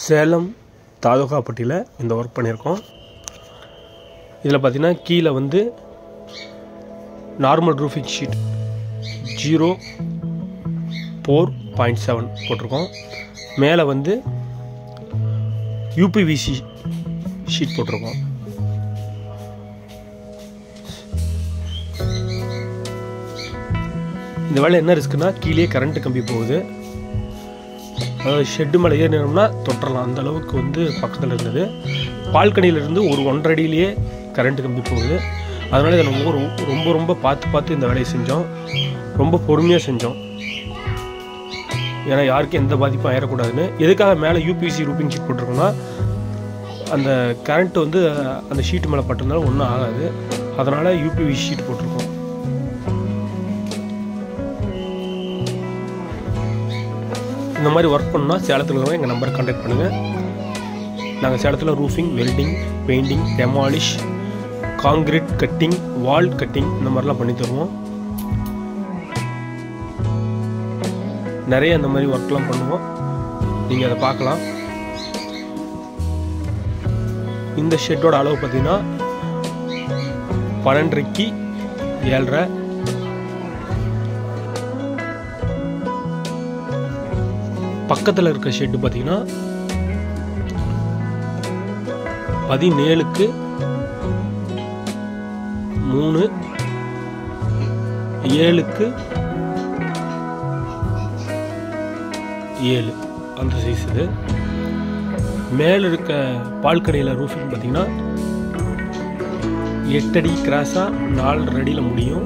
சேலம் தாலுகாப்பட்டியில் இந்த ஒர்க் பண்ணியிருக்கோம். இதில் பார்த்திங்கன்னா கீழே வந்து நார்மல் ரூஃபிங் ஷீட் 0.4.7 போட்டிருக்கோம். மேலே வந்து யூபிவிசி ஷீட் போட்டிருக்கோம். இந்த வேலை என்ன ரிஸ்க்குன்னா கீழே கரண்ட்டு கம்பி போகுது. அதாவது ஷெட்டு மேலே ஏறினோம்னா தொட்டுறலாம், அந்த அளவுக்கு வந்து பக்கத்தில் இருந்தது. பால்கனியிலேருந்து ஒரு 1.5 அடியிலேயே கரண்ட்டு கம்பி போகுது. அதனால் இதை நம்ம ரொம்ப ரொம்ப பார்த்து இந்த வேலையை செஞ்சோம். ரொம்ப பொறுமையாக செஞ்சோம், ஏன்னா யாருக்கும் எந்த பாதிப்பும் ஆயிடக்கூடாதுன்னு. எதுக்காக மேலே யூபிசி ரூஃபிங் ஷீட் போட்டிருக்கோம்னா அந்த கரண்ட்டு வந்து அந்த ஷீட்டு மேலே பட்டிருந்தாலும் ஒன்றும் ஆகாது. அதனால் யூபிவி ஷீட் போட்டிருக்கோம். இந்த மாதிரி ஒர்க் பண்ணால் சேலத்தில் இருக்கிறவங்க எங்கள் நம்பரை கான்டாக்ட் பண்ணுங்கள். நாங்கள் சேலத்தில் roofing, welding, painting, demolish, concrete cutting, wall cutting இந்த மாதிரிலாம் பண்ணி தருவோம். நிறைய இந்த மாதிரி ஒர்க்லாம் பண்ணுவோம், நீங்கள் அதை பார்க்கலாம். இந்த ஷெட்டோட அளவு பார்த்தீங்கன்னா 12.5க்கு 7.5. பக்கத்தில் இருக்க ஷெட்டு பார்த்தீங்கன்னா 17க்கு 3, 7க்கு 7 அந்த சைஸ் இது. மேலே இருக்க பால்கனியில் ரூஃபிங் பார்த்தீங்கன்னா 8 அடி கிராஸாக 4.5 அடியில் முடியும்.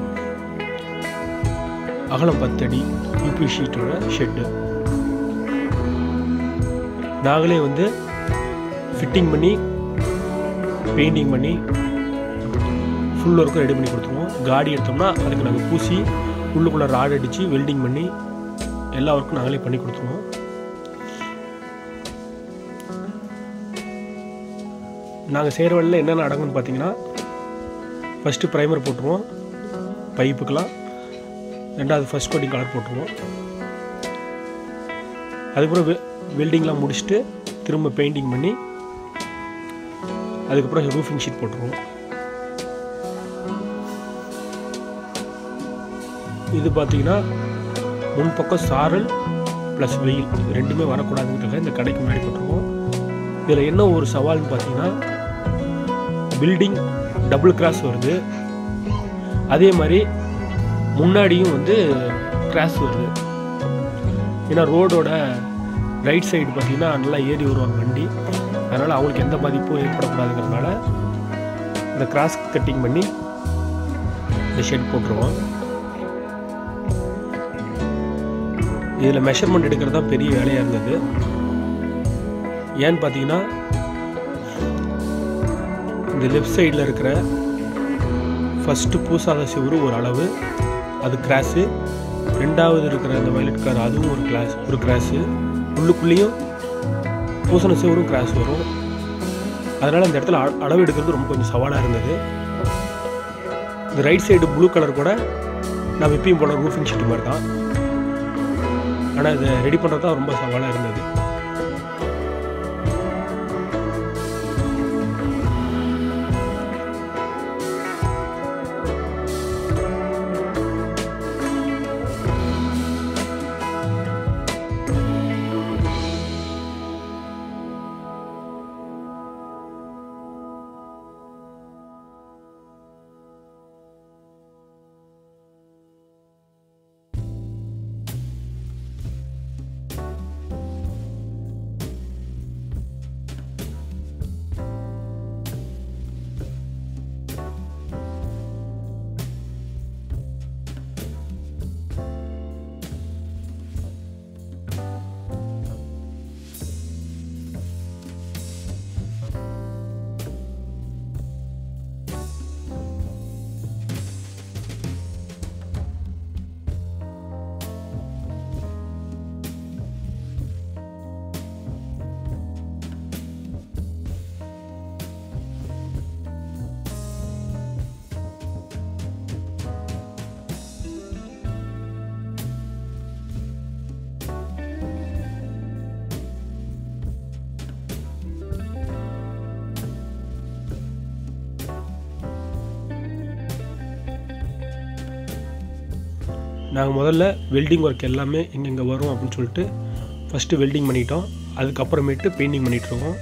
அகலம் 10 அடி யூபி ஷீட்டோட ஷெட்டு. நாங்களே வந்து ஃபிட்டிங் பண்ணி பெயிண்டிங் பண்ணி ஃபுல் ஒர்க்கும் ரெடி பண்ணி கொடுத்துருவோம். காடி எடுத்தோம்னா அதுக்கு நாங்கள் பூசி உள்ளுக்குள்ளே ராட் அடித்து வெல்டிங் பண்ணி எல்லா ஒர்க்கும் நாங்களே பண்ணி கொடுத்துருவோம். நாங்கள் செய்கிற வேலையில் என்னென்ன அடங்குன்னு பார்த்தீங்கன்னா, ஃபஸ்ட்டு ப்ரைமர் போட்டுருவோம் பைப்புக்கெலாம். ரெண்டாவது ஃபஸ்ட் கோட்டிங் கலர் போட்டுருவோம். அதுக்கப்புறம் வெல்டிங்லாம் முடிச்சுட்டு திரும்ப பெயிண்டிங் பண்ணி அதுக்கப்புறம் ரூஃபிங் ஷீட் போட்டுருவோம். இது பார்த்தீங்கன்னா முன்பக்கம் சாரல் ப்ளஸ் வெயில் ரெண்டுமே வரக்கூடாதுங்கிறதுக்காக இந்த கடைக்கு முன்னாடி போட்டிருக்கோம். இதில் என்ன ஒரு சவால்னு பார்த்தீங்கன்னா, பில்டிங் டபுள் கிராஸ் வருது, அதே மாதிரி முன்னாடியும் வந்து கிராஸ் வருது. ஏன்னா ரோடோட ரைட் சைடு பார்த்தீங்கன்னா நல்லா ஏறி வருவாங்க வண்டி, அதனால் அவங்களுக்கு எந்த பாதிப்பும் ஏற்படக்கூடாதுங்கிறதுனால இந்த கிராஸ் கட்டிங் பண்ணி இந்த ஷெட் போட்டுருவோம். இதில் மெஷர்மெண்ட் எடுக்கிறது தான் பெரிய வேலையாக இருந்தது. ஏன்னு பார்த்தீங்கன்னா, இந்த லெஃப்ட் சைடில் இருக்கிற ஃபஸ்ட்டு பூசாத சிவரு ஒரு அளவு, அது கிராஸு. ரெண்டாவது இருக்கிற அந்த வயலட் கலர் அதுவும் ஒரு கிராஸு. உள்ளுக்குள்ளேயும் பூசண சிவரும் கிராஸ் வரும். அதனால் அந்த இடத்துல அளவு எடுக்கிறது ரொம்ப கொஞ்சம் சவாலாக இருந்தது. இந்த ரைட் சைடு ப்ளூ கலர் கூட நான் எப்பயும் போல ரூஃபிங் ஷீட் மாதிரி தான், ஆனால் இதை ரெடி பண்ணுறது தான் ரொம்ப சவாலாக இருந்தது. நாங்கள் முதல்ல வெல்டிங் ஒர்க் எல்லாமே எங்கெங்கே வரும் அப்படின்னு சொல்லிட்டு ஃபஸ்ட்டு வெல்டிங் பண்ணிட்டோம். அதுக்கப்புறமேட்டு பெயிண்டிங் பண்ணிகிட்ருக்கோம்.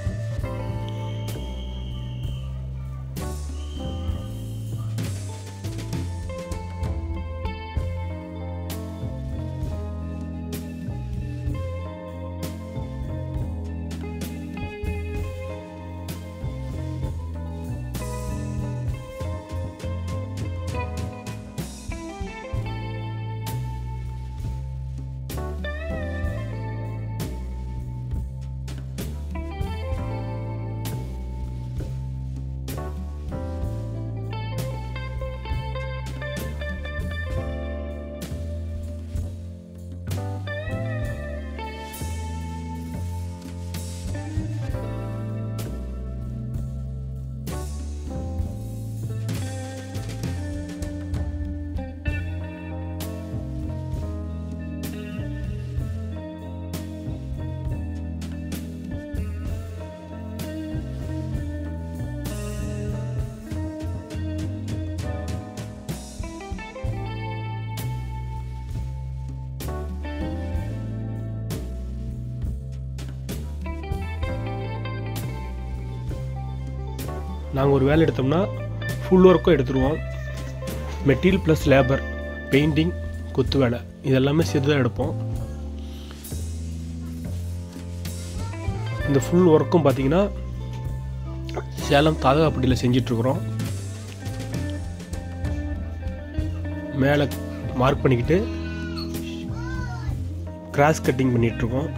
நாங்கள் ஒரு வேலை எடுத்தோம்னா ஃபுல் ஒர்க்கும் எடுத்துருவோம். மெட்டீரியல் ப்ளஸ் லேபர், பெயிண்டிங், கொத்து வேலை இதெல்லாமே சேர்த்து தான் எடுப்போம். இந்த ஃபுல் ஒர்க்கும் பார்த்தீங்கன்னா சேலம் தாதகாப்பட்டியில் செஞ்சிட்ருக்குறோம். மேலே மார்க் பண்ணிக்கிட்டு கிராஸ் கட்டிங் பண்ணிகிட்ருக்கோம்.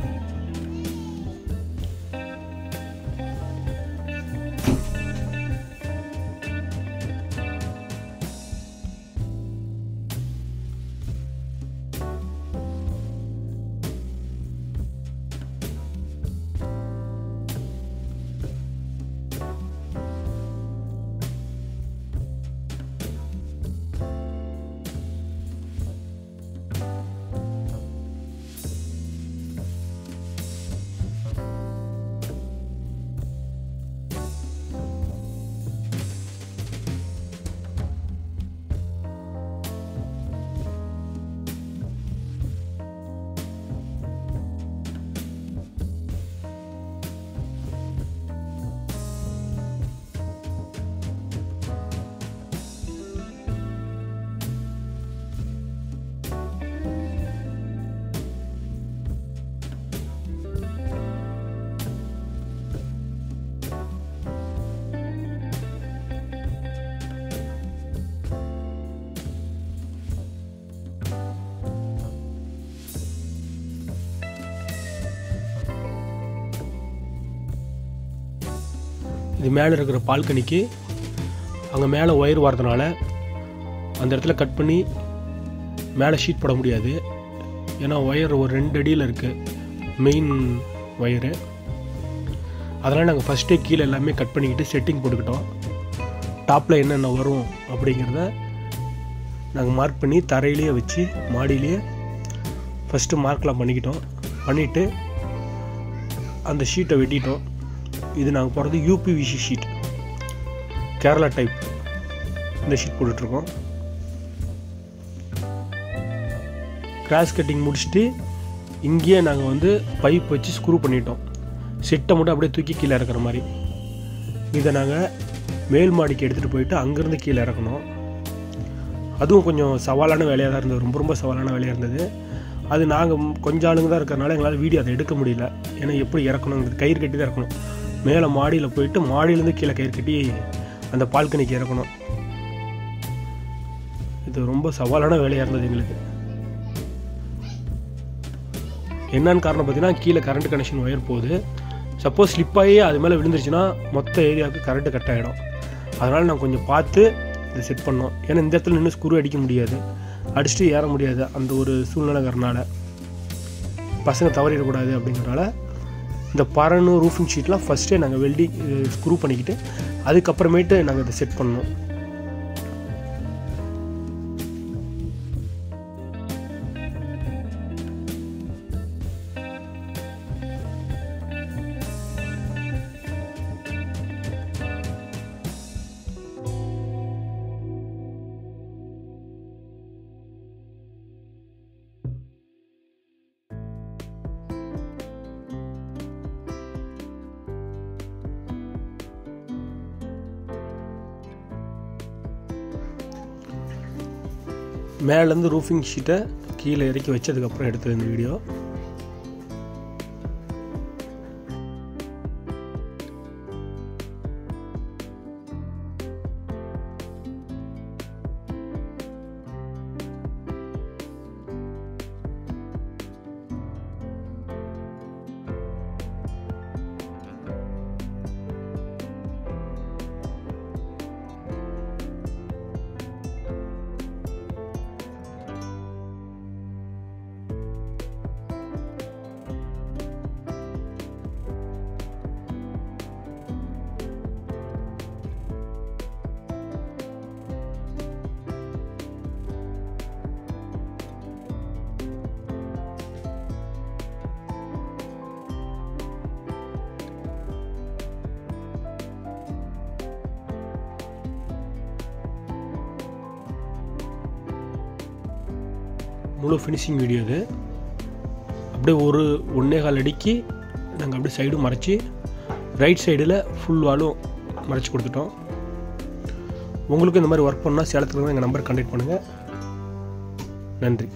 இது மேலே இருக்கிற பால்கனிக்கு அங்கே மேலே ஒயர் வரதுனால அந்த இடத்துல கட் பண்ணி மேலே ஷீட் போட முடியாது. ஏன்னா ஒயர் ஒரு 2 அடியில் இருக்குது மெயின் ஒயரு. அதனால் நாங்கள் ஃபஸ்ட்டே கீழே எல்லாமே கட் பண்ணிக்கிட்டு செட்டிங் போட்டுக்கிட்டோம். டாப்பில் என்னென்ன வரும் அப்படிங்கிறத நாங்கள் மார்க் பண்ணி தரையிலேயே வச்சு மாடியிலேயே ஃபஸ்ட்டு மார்க்லாம் பண்ணிவிட்டு அந்த ஷீட்டை வெட்டிட்டோம். இது நாங்கள் போடுறது யூபிவிசி ஷீட், கேரளா டைப். இந்த ஷீட் போட்டுட்ருக்கோம். கிராஸ் கட்டிங் முடிச்சுட்டு இங்கேயே நாங்கள் வந்து பைப் வச்சு ஸ்க்ரூ பண்ணிட்டோம். செட்டை மட்டும் அப்படியே தூக்கி கீழே இறக்குற மாதிரி. இதை நாங்கள் மேல் மாடிக்கு எடுத்துகிட்டு போயிட்டு அங்கேருந்து கீழே இறக்கணும். அதுவும் கொஞ்சம் சவாலான வேலையாக தான் இருந்தது, ரொம்ப சவாலான வேலையாக இருந்தது. அது நாங்கள் கொஞ்சம் ஆளுங்க தான் இருக்கிறனால எங்களால் வீடியோ அதை எடுக்க முடியல. ஏன்னா எப்படி இறக்கணுங்கிறது கயிறு கட்டி தான் இறக்கணும். மேலே மாடியில் போயிட்டு மாடியிலேருந்து கீழே கயிறு கட்டி அந்த பால்கனிக்கு இறக்கணும். இது ரொம்ப சவாலான வேலையாக இருந்தது எங்களுக்கு. என்னன்னு காரணம் பார்த்தீங்கன்னா கீழே கரண்ட் கனெக்ஷன் ஒயர் போகுது. சப்போஸ் ஸ்லிப்பாகி அது மேலே விழுந்துருச்சுன்னா மொத்த ஏரியாவுக்கு கரண்ட்டு கட் ஆகிடும். அதனால் நான் கொஞ்சம் பார்த்து இதை செட் பண்ணோம். ஏன்னா இந்த இடத்துல இன்னும் ஸ்க்ரூ அடிக்க முடியாது, அடிச்சுட்டு ஏற முடியாது. அந்த ஒரு சூழ்நிலைங்கிறனால பசங்க தவறிடக்கூடாது அப்படிங்கிறனால இந்த பரனு ரூஃபிங் ஷீட்லாம் ஃபஸ்ட்டே நாங்கள் வெல்டிங் ஸ்க்ரூ பண்ணிக்கிட்டு அதுக்கப்புறமேட்டு நாங்கள் இதை செட் பண்ணோம். மேலேருந்து ரூஃபிங் ஷீட்டை கீழே இறக்கி வச்சதுக்கப்புறம் எடுத்தது இந்த வீடியோ. முழு ஃபினிஷிங் வீடியோ இது. அப்படியே ஒரு 1.25 அடிக்கு நாங்கள் அப்படியே சைடும் மறைச்சி ரைட் சைடில் ஃபுல் வாலும் மறைச்சி கொடுத்துட்டோம். உங்களுக்கு இந்த மாதிரி ஒர்க் பண்ணால் சேலத்தில் எங்கள் நம்பர் கான்டாக்ட் பண்ணுங்கள். நன்றி.